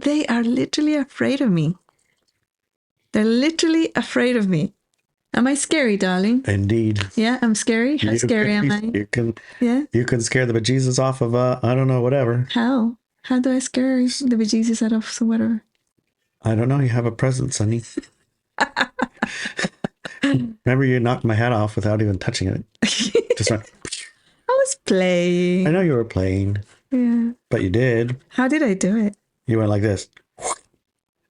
they are literally afraid of me. They're literally afraid of me. Am I scary, darling? Indeed. Yeah, I'm scary. How scary am I? You can scare the bejesus off of, I don't know, whatever. How? How do I scare the bejesus out of whatever? I don't know. You have a presence, honey. Remember, you knocked my hat off without even touching it. Just went. I was playing. I know you were playing. Yeah. But you did. How did I do it? You went like this.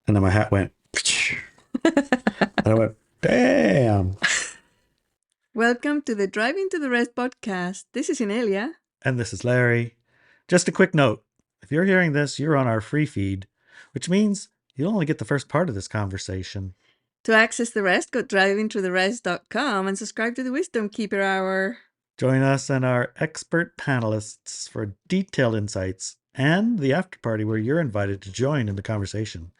And then my hat went. And I went, damn. Welcome to the Driving to the Rest podcast. This is Inelia. And this is Larry. Just a quick note. If you're hearing this, you're on our free feed, which means you'll only get the first part of this conversation. To access the rest, go drivingtotherest.com and subscribe to the Wisdom Keeper Hour. Join us and our expert panelists for detailed insights and the after party where you're invited to join in the conversation.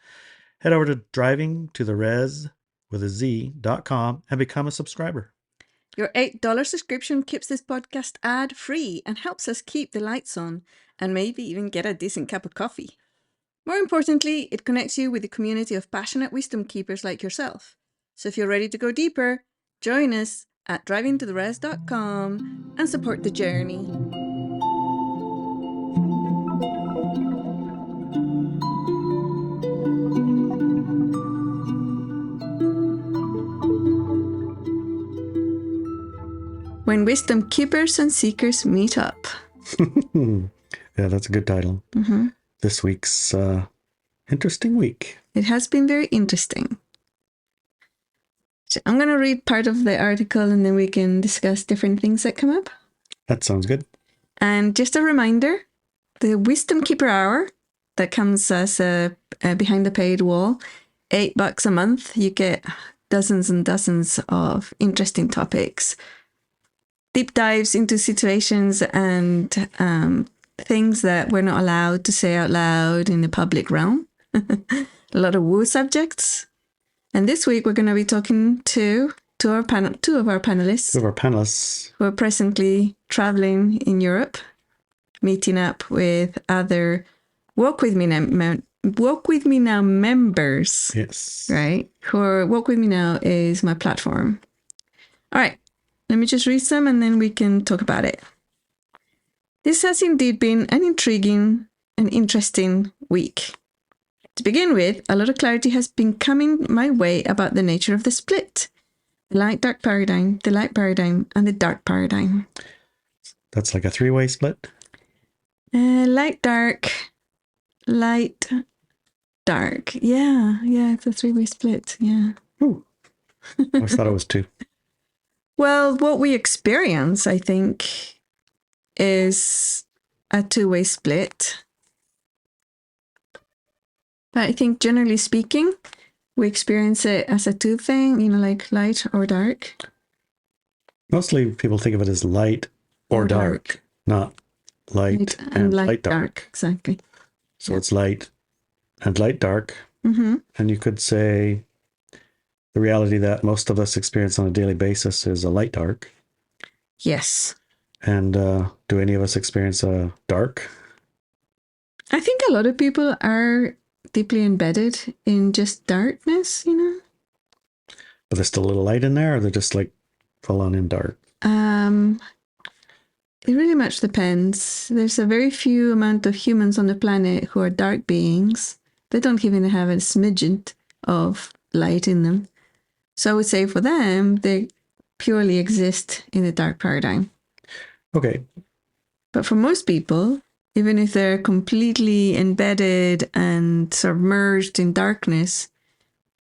Head over to drivingtotherez.com and become a subscriber. Your $8 subscription keeps this podcast ad-free and helps us keep the lights on and maybe even get a decent cup of coffee. More importantly, it connects you with a community of passionate wisdom keepers like yourself. So if you're ready to go deeper, join us at drivingtotherest.com and support the journey. When wisdom keepers and seekers meet up. Yeah, that's a good title. Mm-hmm. This week's interesting week. It has been very interesting. So I'm going to read part of the article and then we can discuss different things that come up. That sounds good. And just a reminder, the Wisdom Keeper Hour that comes as a behind the paid wall, $8 a month. You get dozens and dozens of interesting topics, deep dives into situations and things that we're not allowed to say out loud in the public realm. A lot of woo subjects. And this week we're going to be talking to two of our panelists who are presently traveling in Europe, meeting up with other Walk With Me Now members. Yes. Right? Walk With Me Now is my platform. All right. Let me just read some and then we can talk about it. This has indeed been an intriguing and interesting week. To begin with, a lot of clarity has been coming my way about the nature of the split. The light-dark paradigm, the light paradigm, and the dark paradigm. That's like a three-way split? Light-dark, light-dark. Yeah, it's a three-way split, yeah. Ooh. I always thought it was two. Well, what we experience, I think, is a two-way split. But I think generally speaking, we experience it as a two thing, like light or dark. Mostly people think of it as light or dark, not light and light dark. Exactly. So yeah. It's light and light dark. Mm-hmm. And you could say the reality that most of us experience on a daily basis is a light dark. Yes. And do any of us experience a dark? I think a lot of people are deeply embedded in just darkness, But there's still a little light in there, or they're just like full on in dark? It really much depends. There's a very few amount of humans on the planet who are dark beings. They don't even have a smidgen of light in them. So I would say for them, they purely exist in the dark paradigm. Okay. But for most people, even if they're completely embedded and submerged in darkness,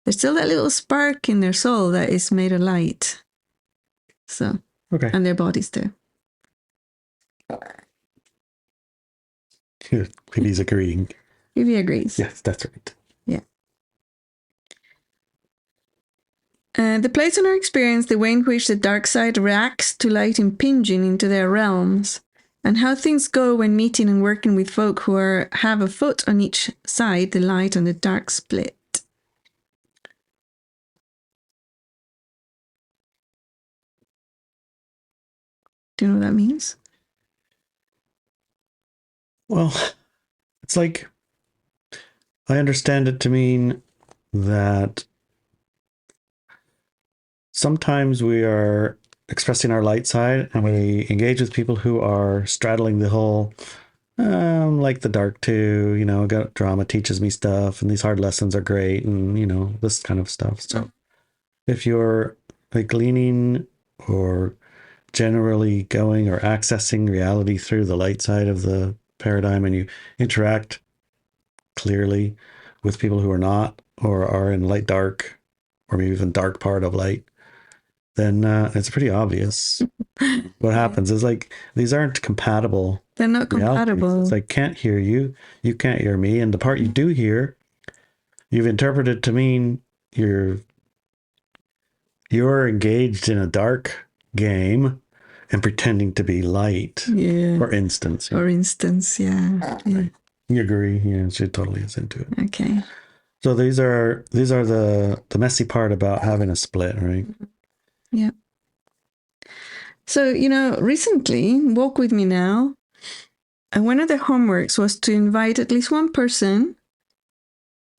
there's still that little spark in their soul that is made of light. So, okay. And their bodies too. He's agreeing. He agrees. Yes, that's right. Yeah. The place on our experience, the way in which the dark side reacts to light impinging into their realms, and how things go when meeting and working with folk who have a foot on each side, the light and the dark split. Do you know what that means? Well, it's like I understand it to mean that sometimes we are expressing our light side and we engage with people who are straddling the whole, like the dark too, drama teaches me stuff and these hard lessons are great and, this kind of stuff. So if you're like leaning or generally going or accessing reality through the light side of the paradigm and you interact clearly with people who are not or are in light dark or maybe even dark part of light, then it's pretty obvious what happens is like these aren't compatible. They're not compatible. Realities. It's like can't hear you, you can't hear me, and the part you do hear, you've interpreted to mean you're engaged in a dark game and pretending to be light. Yeah. For instance. For instance, yeah. You agree? Yeah, she totally is into it. Okay. So these are the messy part about having a split, right? Yeah. So, recently, Walk With Me Now, and one of the homeworks was to invite at least one person,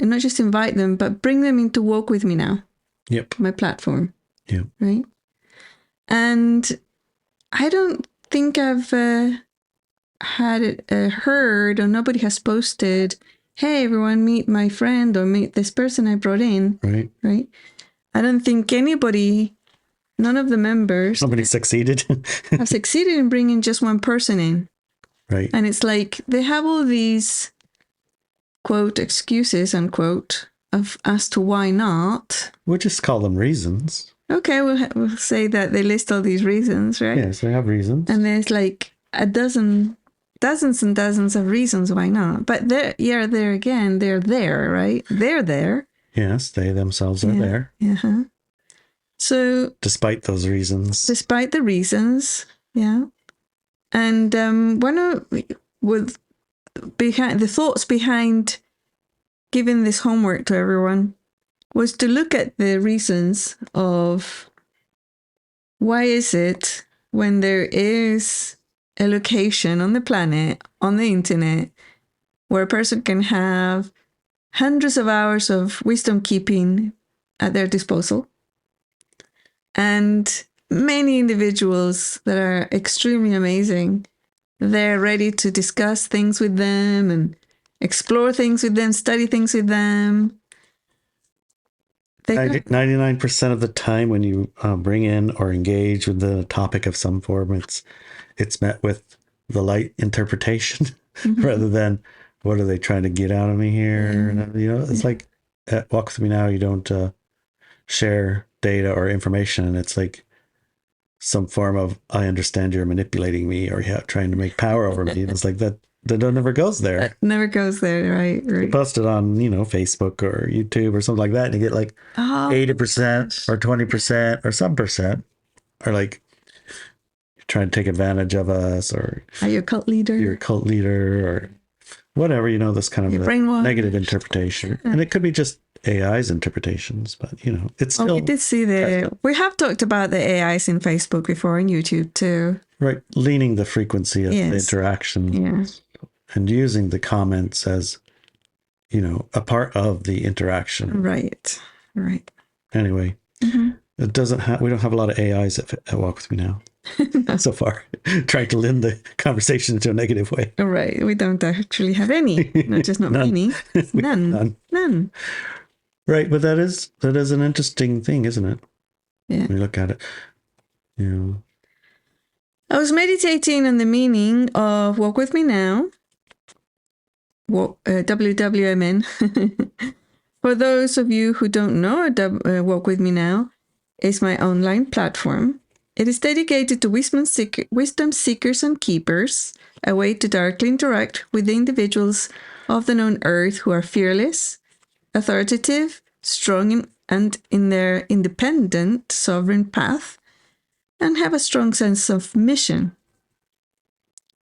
and not just invite them, but bring them into Walk With Me Now. Yep. My platform. Yeah. Right? And I don't think I've had it heard, or nobody has posted, hey, everyone, meet my friend or meet this person I brought in. Right. Right? I don't think none of the members Nobody succeeded. have succeeded in bringing just one person in. Right. And it's like they have all these, quote, excuses, unquote, as to why not. We'll just call them reasons. Okay, we'll say that they list all these reasons, right? Yes, they have reasons. And there's like dozens and dozens of reasons why not. But there again, they're there, right? They're there. Yes, they themselves are there. Uh-huh. So despite those reasons. Despite the reasons, yeah. And behind the thoughts behind giving this homework to everyone was to look at the reasons of why is it when there is a location on the planet, on the internet, where a person can have hundreds of hours of wisdom keeping at their disposal, and many individuals that are extremely amazing, they're ready to discuss things with them and explore things with them, study things with them. 99% of the time when you bring in or engage with the topic of some form, it's met with the light interpretation rather than what are they trying to get out of me here? It's like at Walk With Me Now, you don't share data or information, and it's like some form of I understand you're manipulating me or trying to make power over me. And it's like that never goes there. That never goes there, right? You post it on, Facebook or YouTube or something like that, and you get like 80% or 20% or some percent are like you're trying to take advantage of us, or are you a cult leader? You're a cult leader or whatever, this kind of negative interpretation. And it could be just AI's interpretations, but it's still. We did see we have talked about the AIs in Facebook before and YouTube too. Right. Leaning the frequency of the interaction. Yes. And using the comments as, a part of the interaction. Right. Anyway, it doesn't we don't have a lot of AIs at Walk With Me Now. So far, trying to lend the conversation into a negative way. Right. We don't actually have any. Not just not many. None. Right. But that is an interesting thing, isn't it? Yeah. When you look at it. I was meditating on the meaning of Walk With Me Now. WWMN. For those of you who don't know, Walk With Me Now is my online platform. It is dedicated to wisdom seekers and keepers, a way to directly interact with the individuals of the known earth who are fearless, authoritative, strong and in their independent, sovereign path, and have a strong sense of mission.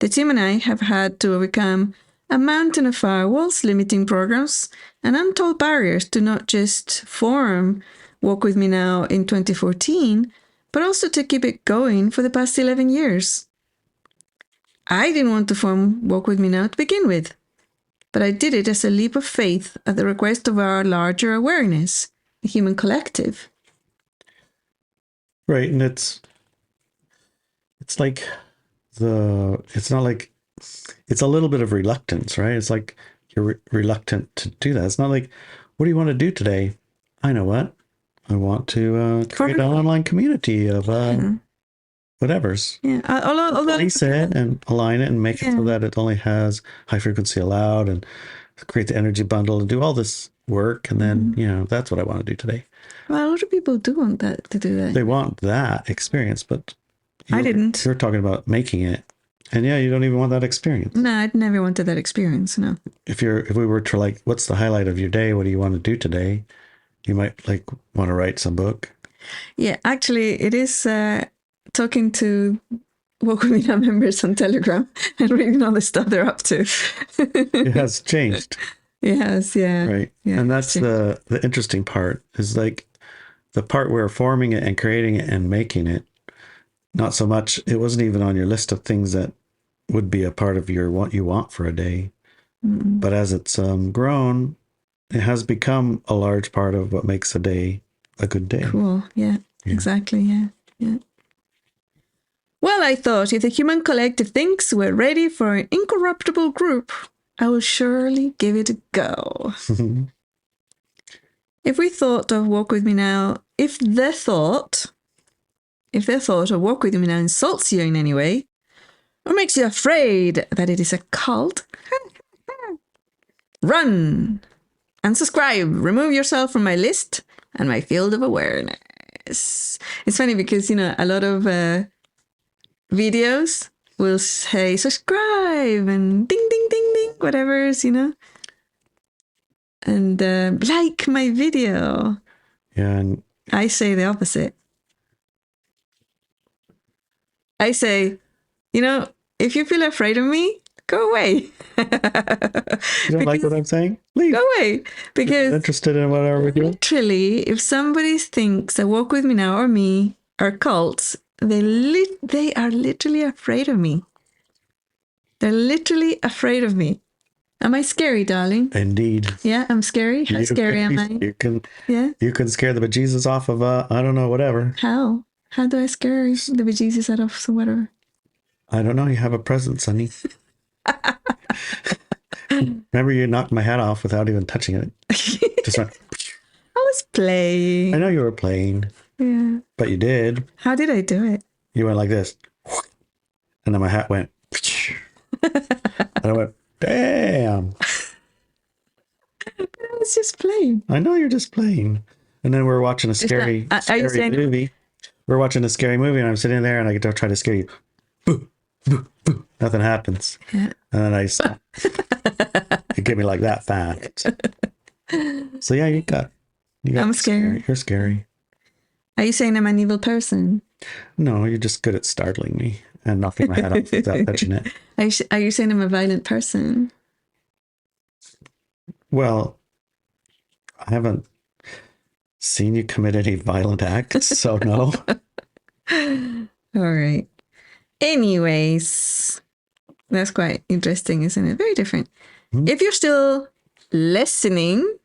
The team and I have had to overcome a mountain of firewalls, limiting programs, and untold barriers to not just form Walk With Me Now in 2014, but also to keep it going for the past 11 years. I didn't want to form Walk With Me Now to begin with. but I did it as a leap of faith at the request of our larger awareness, the human collective. Right, and it's like it's not like, it's a little bit of reluctance, right? It's like you're reluctant to do that. It's not like, what do you want to do today? I know what. I want to create an online community of whatever's. Yeah, although Place it and align it and make it so that it only has high frequency allowed, and create the energy bundle and do all this work. And then, that's what I want to do today. well, a lot of people do want to do that. They want that experience, but I didn't. You're talking about making it. And you don't even want that experience. No, I'd never wanted that experience, no. If we were to like, what's the highlight of your day? What do you want to do today? You might like want to write some book. Yeah, actually, it is talking to Walk With Me Now members on Telegram and reading all the stuff they're up to. It has changed. Yes, yeah. Right. Yeah, and that's the interesting part, is like the part where forming it and creating it and making it, not so much, it wasn't even on your list of things that would be a part of your what you want for a day. Mm-mm. But as it's grown, it has become a large part of what makes a day a good day. Cool. Yeah, exactly. Yeah. Well, I thought if the human collective thinks we're ready for an incorruptible group, I will surely give it a go. If we thought of Walk With Me Now, if the thought of Walk With Me Now insults you in any way, or makes you afraid that it is a cult, run, unsubscribe, remove yourself from my list and my field of awareness. It's funny because, a lot of videos will say subscribe and ding, ding, ding, ding, whatever's, and like my video. Yeah. And I say the opposite. I say, if you feel afraid of me, go away. You don't like what I'm saying? Leave. Go away. Because you're not interested in whatever we're doing. Literally, if somebody thinks that Walk With Me Now or me are cults, they are literally afraid of me. They're literally afraid of me. Am I scary, darling? Indeed. Yeah, I'm scary. How scary am I? You can scare the bejesus off of I don't know, whatever. How? How do I scare the bejesus out of whatever? I don't know. You have a presence, honey. Remember, you knocked my hat off without even touching it. Just went. I was playing. I know you were playing. Yeah. But you did. How did I do it? You went like this. And then my hat went. And I went, damn. I was just playing. I know you're just playing. And then we're watching a scary movie. We're watching a scary movie, and I'm sitting there, and I get to try to scare you. Boo, boo, boo. Nothing happens. Yeah. And then I stop. You get me like that fast. So yeah, you got I'm scary. You're scary. Are you saying I'm an evil person? No, you're just good at startling me and knocking my head off without touching it. Are you saying I'm a violent person? Well, I haven't seen you commit any violent acts, so no. All right. Anyways, that's quite interesting, isn't it? Very different. Mm-hmm. If you're still listening,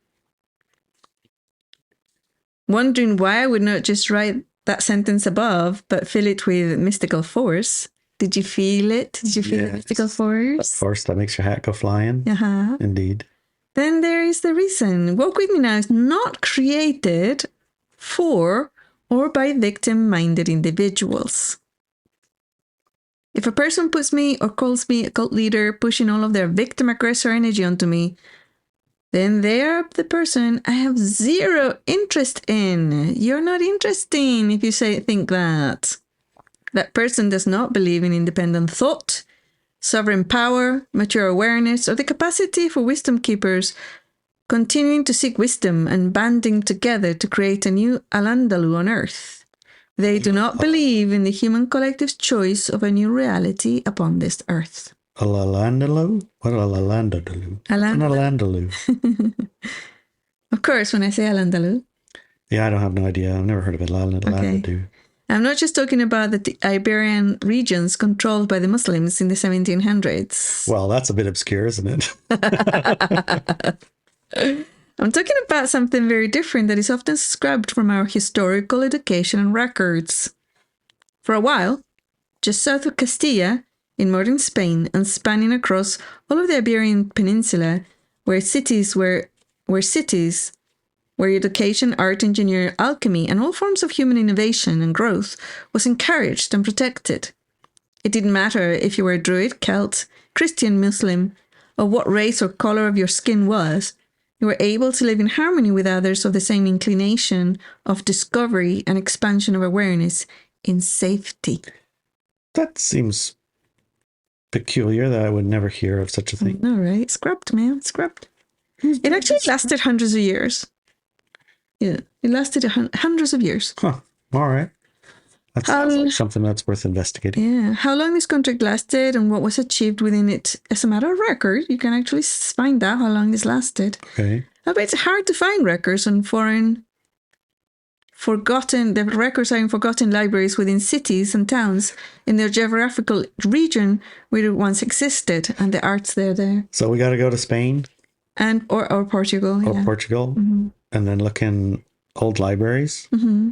wondering why I would not just write that sentence above, but fill it with mystical force. Did you feel it? Did you feel the mystical force? Force that makes your hat go flying. Uh-huh. Indeed. Then there is the reason. Walk With Me Now is not created for or by victim-minded individuals. If a person puts me or calls me a cult leader, pushing all of their victim-aggressor energy onto me, then they are the person I have zero interest in. You're not interesting if you think that. That person does not believe in independent thought, sovereign power, mature awareness, or the capacity for wisdom keepers continuing to seek wisdom and banding together to create a new Alandalu on Earth. They do not believe in the human collective's choice of a new reality upon this Earth. Alandalu? What Alandalu? Alandalu. Of course, when I say Alandalu. Yeah, I don't have no idea. I've never heard of it. Alandalu. Okay. I'm not just talking about the Iberian regions controlled by the Muslims in the 1700s. Well, that's a bit obscure, isn't it? I'm talking about something very different that is often scrubbed from our historical education and records. For a while, just south of Castilla, in modern Spain, and spanning across all of the Iberian Peninsula, were cities where education, art, engineering, alchemy, and all forms of human innovation and growth was encouraged and protected. It didn't matter if you were a Druid, Celt, Christian, Muslim, or what race or color of your skin was, you were able to live in harmony with others of the same inclination of discovery and expansion of awareness in safety. That seems peculiar that I would never hear of such a thing. No, right? Scrubbed, man. Scrubbed. It actually lasted hundreds of years. Yeah, it lasted hundreds of years. Huh. All right. That sounds like something that's worth investigating. Yeah. How long this contract lasted and what was achieved within it as a matter of record, you can actually find out how long this lasted. Okay. But it's hard to find records on the records are in forgotten libraries within cities and towns in their geographical region where it once existed, and the art's there. So we got to go to Spain? Or Portugal. Or Portugal? Mm-hmm. And then look in old libraries? Mm-hmm.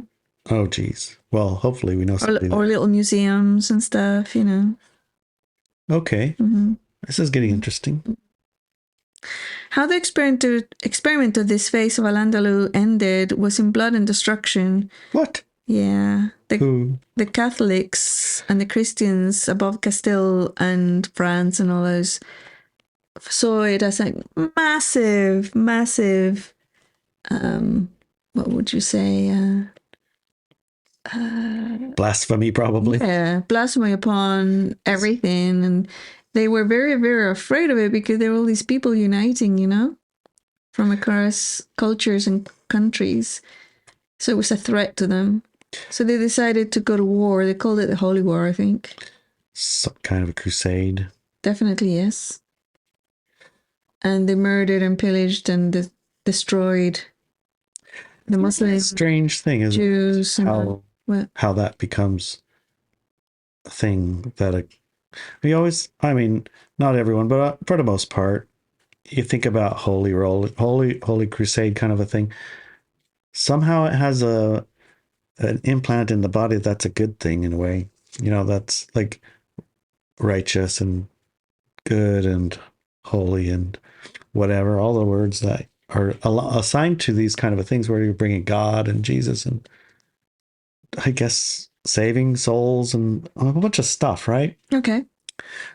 Oh, geez. Well, hopefully we know something. Or little museums and stuff, Okay. Mm-hmm. This is getting interesting. How the experiment of this phase of Al-Andalus ended was in blood and destruction. What? Yeah. Who? The Catholics and the Christians above Castile and France and all those saw it as a massive, what would you say? Blasphemy, probably. Yeah, blasphemy upon everything. And they were very, very afraid of it because there were all these people uniting, from across cultures and countries. So it was a threat to them. So they decided to go to war. They called it the Holy War, I think. Some kind of a crusade. Definitely, yes. And they murdered and pillaged and destroyed the Muslims. Strange thing is Jews. how that becomes a thing that not everyone, but for the most part, you think about holy crusade kind of a thing. Somehow it has an implant in the body that's a good thing in a way. That's like righteous and good and holy and whatever, all the words that are assigned to these kind of things where you're bringing God and Jesus and I guess saving souls and a bunch of stuff, right? Okay.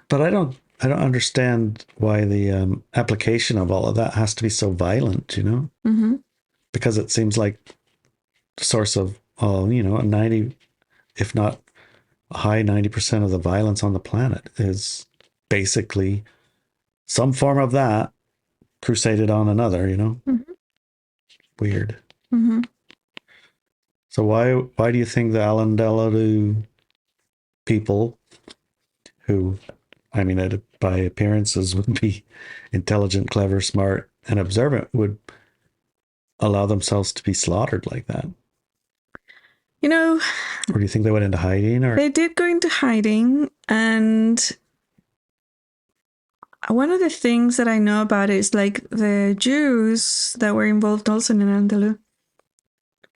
But I don't understand why the application of all of that has to be so violent, Mm-hmm. Because it seems like the source of, a 90, if not a high 90% of the violence on the planet is basically some form of that crusaded on another, Mm-hmm. Weird. Mm-hmm. So why do you think the Al-Andalus people, who, by appearances would be intelligent, clever, smart, and observant, would allow themselves to be slaughtered like that? Or do you think they went into hiding? Or they did go into hiding, and one of the things that I know about it is like the Jews that were involved also in Al-Andalus,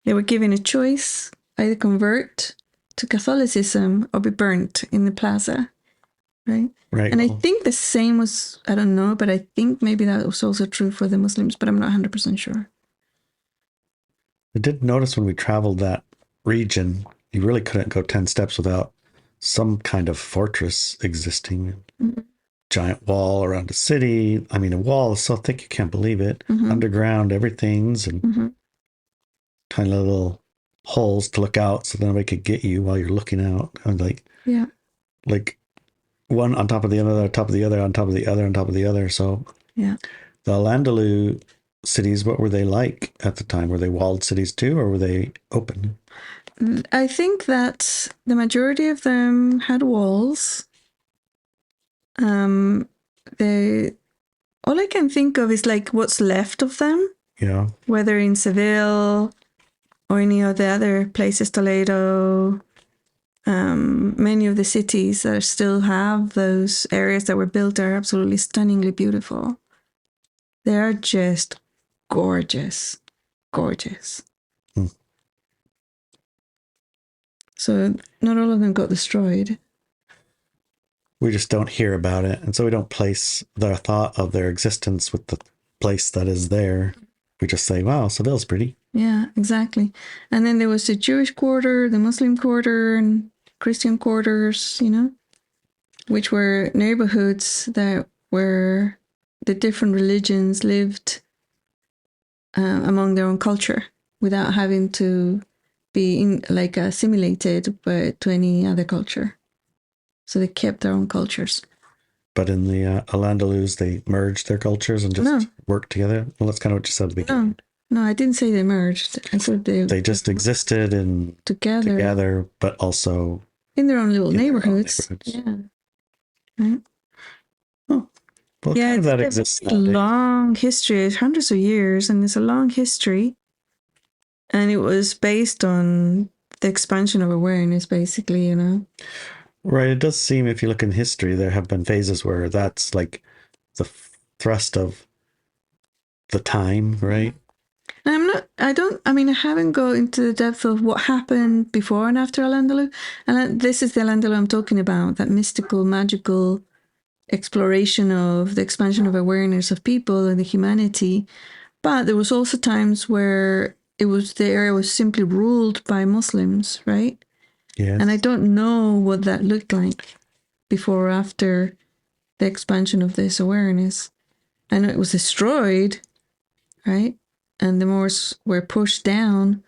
they were given a choice, either convert to Catholicism or be burnt in the plaza, right? Right. And I think the same was, I don't know, but I think maybe that was also true for the Muslims, but I'm not 100% sure. I did notice when we traveled that region, you really couldn't go 10 steps without some kind of fortress existing. Mm-hmm. Giant wall around the city. A wall is so thick you can't believe it. Mm-hmm. Underground, everything's, and Mm-hmm. tiny little holes to look out so nobody could get you while you're looking out. And like one on top of the other, on top of the other, on top of the other, on top of the other. So yeah, the Al-Andalus cities, what were they like at the time? Were they walled cities too, or were they open? I think that the majority of them had walls. All I can think of is like what's left of them. Yeah. Whether in Seville or any of the other places, Toledo, many of the cities that still have those areas that were built are absolutely stunningly beautiful. They are just gorgeous, gorgeous. So not all of them got destroyed. We just don't hear about it. And so we don't place the thought of their existence with the place that is there. We just say, wow, Seville's pretty. Yeah, exactly. And then there was the Jewish quarter, the Muslim quarter, and Christian quarters, which were neighborhoods that where the different religions lived among their own culture without having to be assimilated to any other culture. So they kept their own cultures. But in the Al-Andalus, they merged their cultures and just worked together. Well, that's kind of what you said at the beginning. No, I didn't say they merged. I said they just existed together, but also in their own little neighborhoods. Yeah. Right. Oh, well, yeah, kind of that exists. Long history, hundreds of years, and it's a long history. And it was based on the expansion of awareness, basically, Right. It does seem, if you look in history, there have been phases where that's like the thrust of the time, right? I haven't gone into the depth of what happened before and after Al-Andalus. And this is the Al-Andalus I'm talking about, that mystical, magical exploration of the expansion of awareness of people and the humanity. But there was also times where the area was simply ruled by Muslims, right? Yes. And I don't know what that looked like before or after the expansion of this awareness. I know it was destroyed, right? And the Moors were pushed down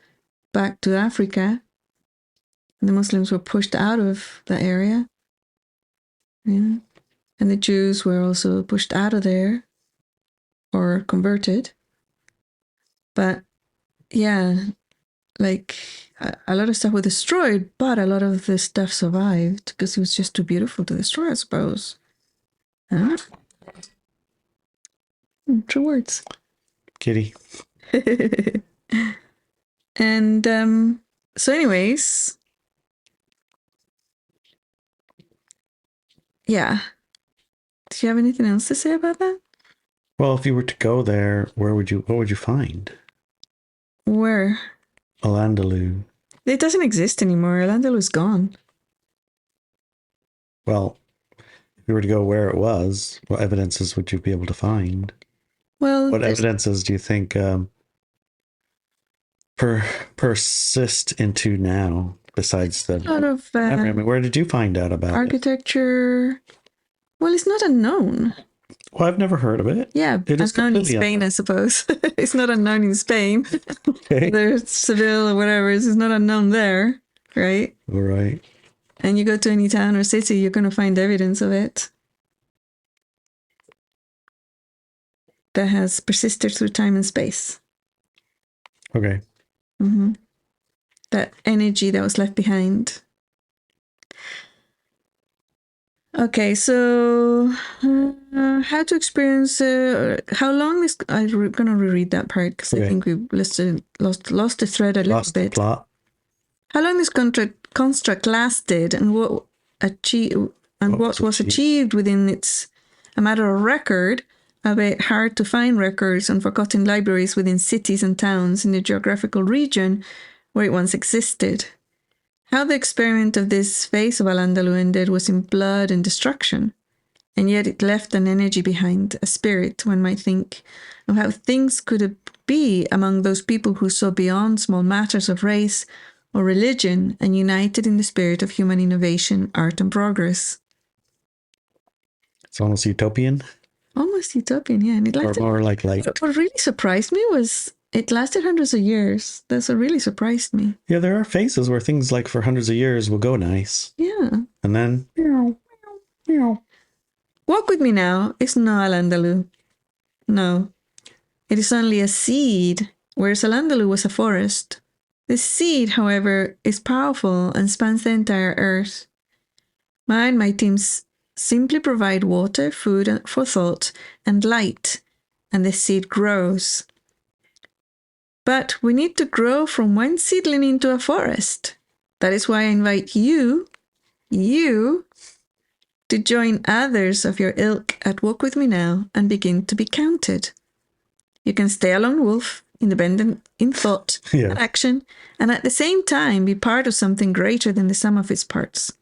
back to Africa. And the Muslims were pushed out of that area. Yeah. And the Jews were also pushed out of there or converted. But yeah, like a lot of stuff was destroyed, but a lot of the stuff survived because it was just too beautiful to destroy, I suppose. Huh? True words. Kitty. And so anyways, yeah. Do you have anything else to say about that? Well, if you were to go there, what would you find? Where? Al-Andalus. It doesn't exist anymore. Al-Andalus is gone. Well, if you were to go where it was, what evidences would you be able to find? Well, what evidences do you think persist into now? Besides the lot of where did you find out about architecture? Well, it's not unknown. Well, I've never heard of it. Yeah, it is unknown in Spain, I suppose. It's not unknown in Spain. Okay. There's Seville or whatever. It's not unknown there, right? All right. And you go to any town or city, you're going to find evidence of it that has persisted through time and space. Okay. Mm-hmm. That energy that was left behind. Okay, so how to experience, how long this, I'm going to reread that part because I think we lost the thread a little bit. Plot. How long this construct lasted and what was achieved within its a matter of record, albeit hard to find records on forgotten libraries within cities and towns in the geographical region where it once existed. How the experiment of this phase of Al-Andalus ended was in blood and destruction, and yet it left an energy behind, a spirit, one might think, of how things could be among those people who saw beyond small matters of race or religion and united in the spirit of human innovation, art, and progress. It's almost utopian. Almost utopian, yeah. And it lasted, or more like light. What really surprised me was it lasted hundreds of years. That's what really surprised me. Yeah, there are phases where things like for hundreds of years will go nice. Yeah. And then, Walk with me now. It's not Al-Andalus. No. It is only a seed, whereas Al-Andalus was a forest. This seed, however, is powerful and spans the entire earth. My teams simply provide water, food for thought, and light, and the seed grows. But we need to grow from one seedling into a forest. That is why I invite you to join others of your ilk at Walk With Me Now and begin to be counted. You can stay a lone wolf, independent in thought and action, and at the same time be part of something greater than the sum of its parts.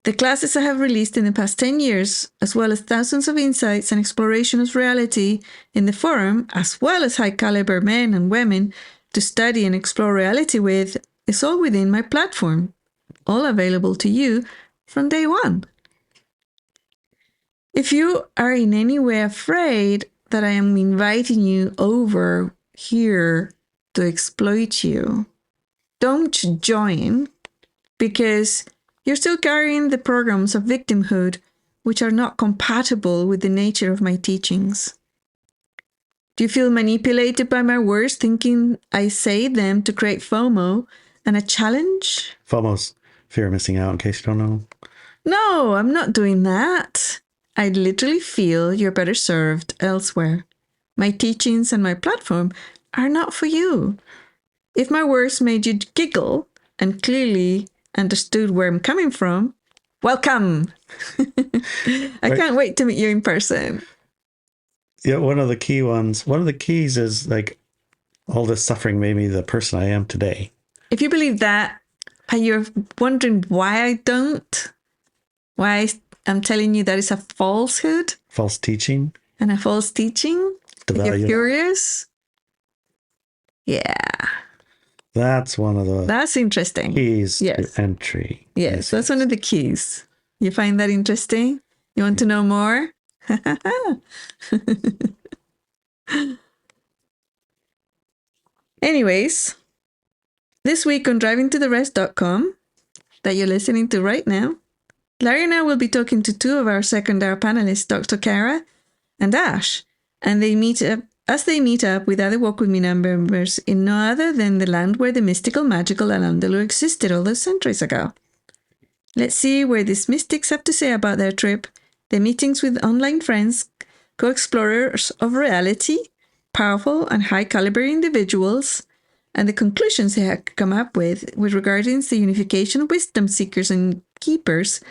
The classes I have released in the past 10 years, as well as thousands of insights and exploration of reality in the forum, as well as high-caliber men and women to study and explore reality with, is all within my platform, all available to you from day one. If you are in any way afraid that I am inviting you over here to exploit you, don't join, because you're still carrying the programs of victimhood, which are not compatible with the nature of my teachings. Do you feel manipulated by my words, thinking I say them to create FOMO and a challenge? FOMO's fear of missing out, in case you don't know. No, I'm not doing that. I literally feel you're better served elsewhere. My teachings and my platform are not for you. If my words made you giggle and clearly understood where I'm coming from, welcome. I can't wait to meet you in person. Yeah, one of the keys is like all this suffering made me the person I am today. If you believe that, and you're wondering why I'm telling you that is a falsehood. False teaching. And a false teaching. If you're curious. Yeah. That's one of the That's interesting. keys to entry. Yes, that's one of the keys. You find that interesting? You want to know more? Anyways, this week on drivingtotherest.com that you're listening to right now, Larry and I will be talking to two of our second hour panelists, Dr. Kara and Ash, and they meet up with other Walk With Me members in no other than the land where the mystical, magical Al-Andalus existed all those centuries ago. Let's see where these mystics have to say about their trip, their meetings with online friends, co-explorers of reality, powerful and high-caliber individuals, and the conclusions they have come up with regarding the unification of wisdom seekers and keepers,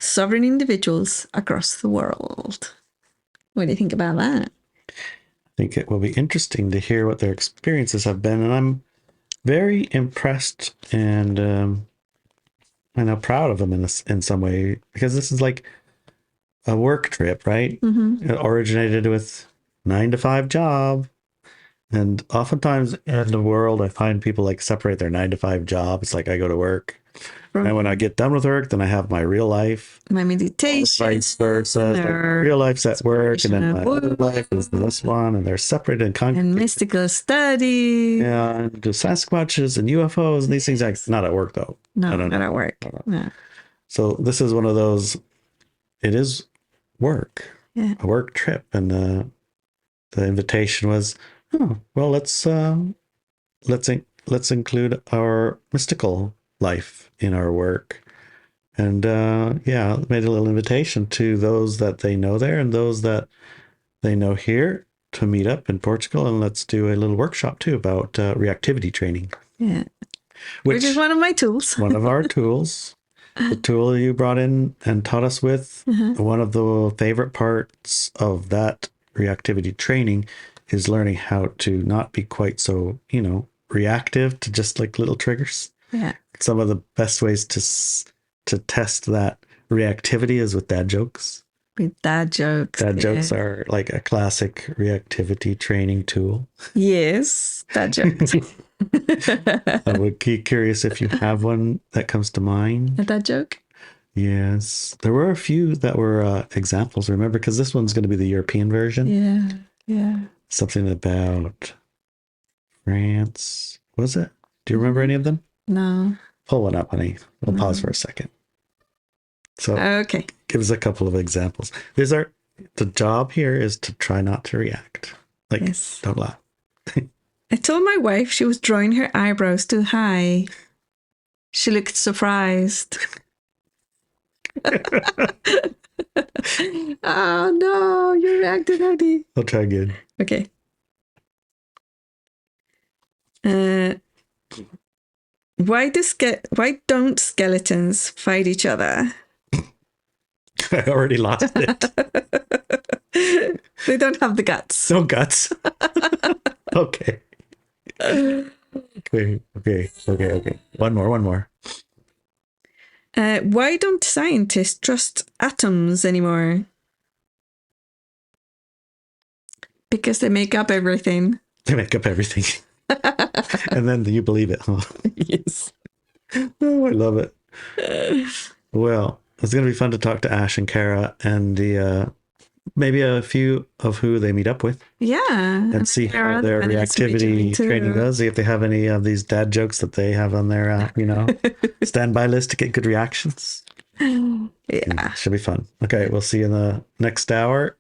sovereign individuals across the world. What do you think about that? I think it will be interesting to hear what their experiences have been, and I'm very impressed and I know proud of them in some way, because this is like a work trip, right? Mm-hmm. It originated with 9-to-5 job, and oftentimes in the world I find people like separate their 9-to-5 job. It's like I go to work, and when I get done with work, then I have my real life, my meditation, vice versa. Like real life's at work, and then my other life is this one, and they're separated and concrete. And mystical study. Yeah, and do Sasquatches and UFOs and these things. Like, not at work though. No, not at work. No. So this is one of those. It is work, a work trip, and the invitation was, oh well, let's include our mystical life in our work, and made a little invitation to those that they know there and those that they know here to meet up in Portugal, and let's do a little workshop too about reactivity training. Yeah, which is one of my tools. One of our tools. The tool you brought in and taught us with. One of the favorite parts of that reactivity training is learning how to not be quite so, reactive to just like little triggers. Yeah. Some of the best ways to test that reactivity is with dad jokes. With dad jokes. Dad jokes are like a classic reactivity training tool. Yes, dad jokes. I would be curious if you have one that comes to mind. A dad joke? Yes. There were a few that were examples, remember, because this one's going to be the European version. Yeah. Something about France. Was it? Do you remember any of them? No. Pull one up, honey. We'll pause for a second. So, okay. Give us a couple of examples. The job here is to try not to react. Don't laugh. I told my wife she was drawing her eyebrows too high. She looked surprised. Oh no, you reacted, honey. I'll try again. Okay. Why don't skeletons fight each other? I already lost it. They don't have the guts. No guts. Okay. Okay. One more. Why don't scientists trust atoms anymore? Because they make up everything. They make up everything. And then you believe it, huh? Yes. Oh, I love it. Well, it's going to be fun to talk to Ash and Kara and the maybe a few of who they meet up with. Yeah. And see how their reactivity training goes. See if they have any of these dad jokes that they have on their, standby list to get good reactions. Yeah. Should be fun. Okay, we'll see you in the next hour.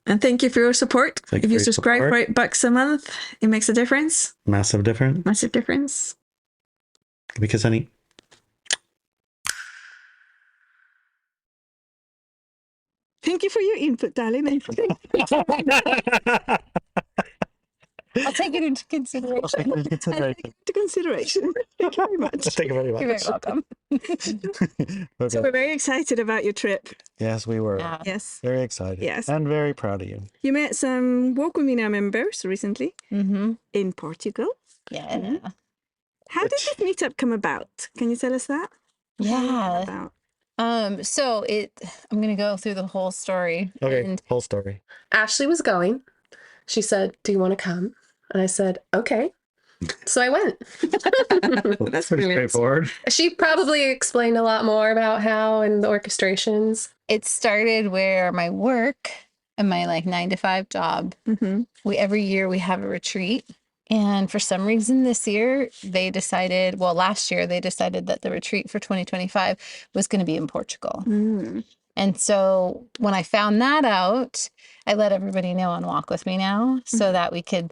And thank you for your support. If you subscribe for $8 a month, it makes a difference. Massive difference. Massive difference. Because, honey. Thank you for your input, darling. I'll take it into consideration. Thank you very much. Thank you very much. You're very welcome. Okay. So we're very excited about your trip. Yes, we were. Yeah. Yes. Very excited. Yes. And very proud of you. You met some Walk With Me Now members recently Mm-hmm. in Portugal. Yeah. How did this meetup come about? Can you tell us that? Yeah. About? So I'm gonna go through the whole story. Okay, And whole story. Ashley was going. She said, "Do you want to come?" And I said, "Okay." So I went. That's pretty brilliant. straightforward. She probably explained a lot more about how and the orchestrations. it started where my work and my 9-to-5 job, Mm-hmm. every year we have a retreat. And for some reason this year, last year, they decided that the retreat for 2025 was going to be in Portugal. Mm. And so when I found that out, I let everybody know on Walk With Me Now so that we could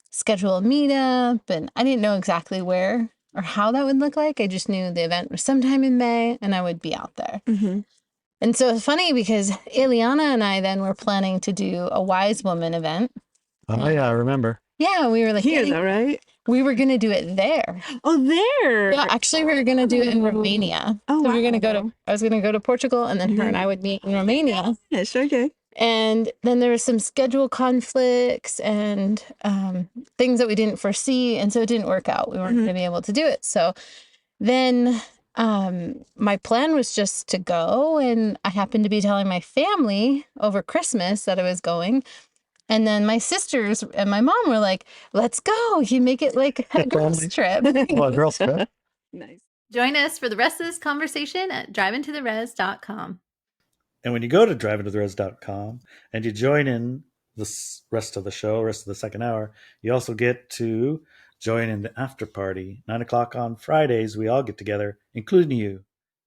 schedule a meetup. And I didn't know exactly where or how that would look like. I just knew the event was sometime in May and I would be out there. Mm-hmm. And so it's funny because Ileana and I then were planning to do a Wise Woman event. Oh, yeah, I remember. Yeah, we were like, Here, though, right? we were going to do it there. Oh, there. Yeah, actually, we were going to do it in Romania. Oh, So we were going to wow. I was going to go to Portugal and then her and I would meet in Romania. Yes, okay. And then there was some schedule conflicts and things that we didn't foresee. And so it didn't work out. We weren't going to be able to do it. So then my plan was just to go. And I happened to be telling my family over Christmas that I was going. And then my sisters and my mom were like, let's go. You make it like a girls trip. Well, a girl's trip. Nice. Join us for the rest of this conversation at driveintotheres.com. And when you go to driveintotheres.com and you join in the rest of the show, rest of the second hour, you also get to join in the after party. 9 o'clock on Fridays, we all get together, including you.